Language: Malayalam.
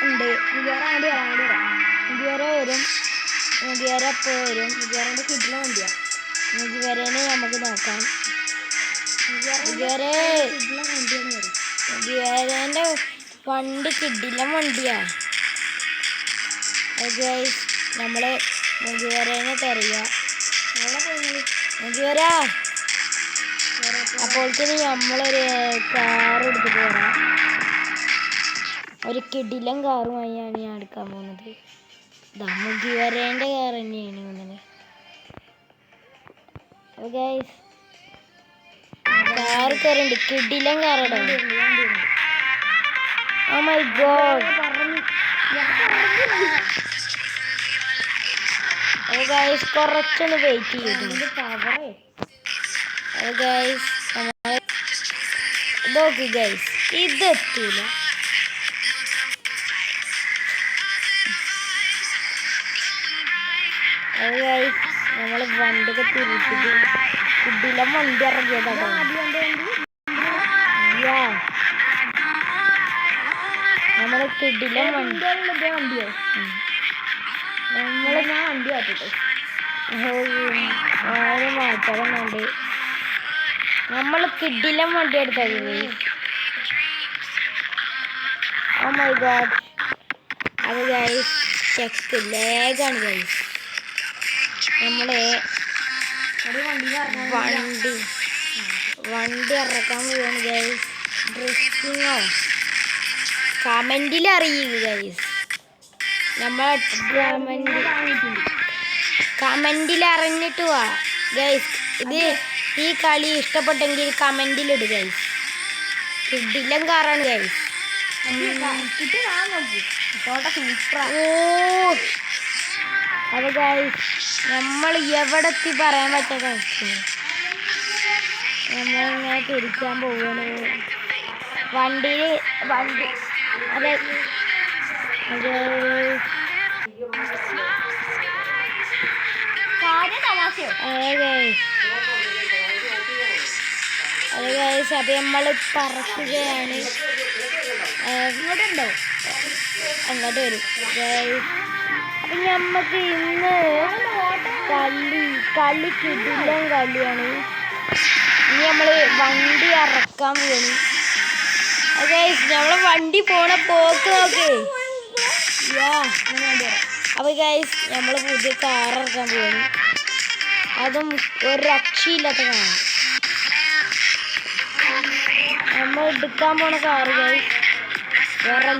ഉണ്ട്. മുഖ്യവര വരും. മുഖ്യവര ഇപ്പോൾ വരും. മുഖ്യവരൻ്റെ കിഡിലെ വണ്ടിയാണ്. മുഖ്യവരനെ നമുക്ക് നോക്കാം. മുഖ്യവരൻ്റെ വണ്ടി കിഡിലെ വണ്ടിയാണ്. നമ്മൾ മുഖ്യവരനെ തറിയുക. മുഖ്യവര അപ്പോഴത്തേന് നമ്മളൊരു കാർ എടുത്തിട്ട് വരാം. ഒരു കിടിലൻ കാറുമായാണ് ഞാൻ എടുക്കാൻ പോകുന്നത്. മുഖ്യവരേൻ്റെ കാർ തന്നെയാണ് വന്നത്. അപ്പോൾ ഗൈസ് കാർ കയറുണ്ട്. കിടിലൻ കാറാണ്. Oh my God. അപ്പോൾ ഗൈസ് കുറച്ചൊന്ന് വെയിറ്റ് ചെയ്തു. അപ്പോൾ ഗൈസ് നോക്കി ഗൈസ് ഇതെത്തൂല. അത് ഗൈസ് നമ്മൾ വണ്ടിയൊക്കെ തിരിച്ചിട്ട് കിടിലൻ വണ്ടി ഇറങ്ങിയതാണ്. നമ്മള് കിടിലൻ വണ്ടിയോ നമ്മള് ഞാൻ വണ്ടി കാട്ടിട്ടെ ആരും മാറ്റാറുണ്ട്. നമ്മൾ കിടിലൻ വണ്ടി എടുത്തത്. Oh my God. അത് ഗൈസ് ചെക്ക് ലേഗാണ് ഗൈസ്. നമ്മള് വണ്ടി ഇറക്കാൻ പോവാണ് ഗൈസ്. ഡ്രിഫ്റ്റിങ്ങോ കമൻറ്റിൽ അറിയുക ഗൈസ്. നമ്മളെ കമൻറ്റിൽ അറിഞ്ഞിട്ട് വാ ഗൈസ്. ഈ കളി ഇഷ്ടപ്പെട്ടെങ്കിൽ കമൻറ്റിലിടുക ഗൈസ്. കിടിലൻ കാറാണ് ഗൈസ്. ഓ അത് ഗൈസ് നമ്മൾ എവിടെത്തി പറയാൻ പറ്റാത്ത നമ്മളിങ്ങനെ തിരിക്കാൻ പോവാണ്. വണ്ടി അതെ ഗൈസ് അപ്പം നമ്മൾ പറക്കുകയാണ്. ഇങ്ങോട്ടുണ്ടോ? അങ്ങോട്ട് വരും ഗൈസ്. അപ്പം നമുക്ക് ഇന്ന് കളി കിടിലൻ കളിയാണ്. ഇനി നമ്മൾ വണ്ടി ഇറക്കാൻ പോണി. ഗൈസ് നമ്മളെ വണ്ടി പോണ പോക്ക് നോക്കേ. അപ്പോൾ ഗൈസ് നമ്മൾ പുതിയ കാർ ഇറക്കാൻ പോണി. അതും ഒരു രക്ഷയില്ലാത്ത കാറാണ്. നമ്മൾ എടുക്കാൻ പോണ കാറ് ഗൈസ് വേറെ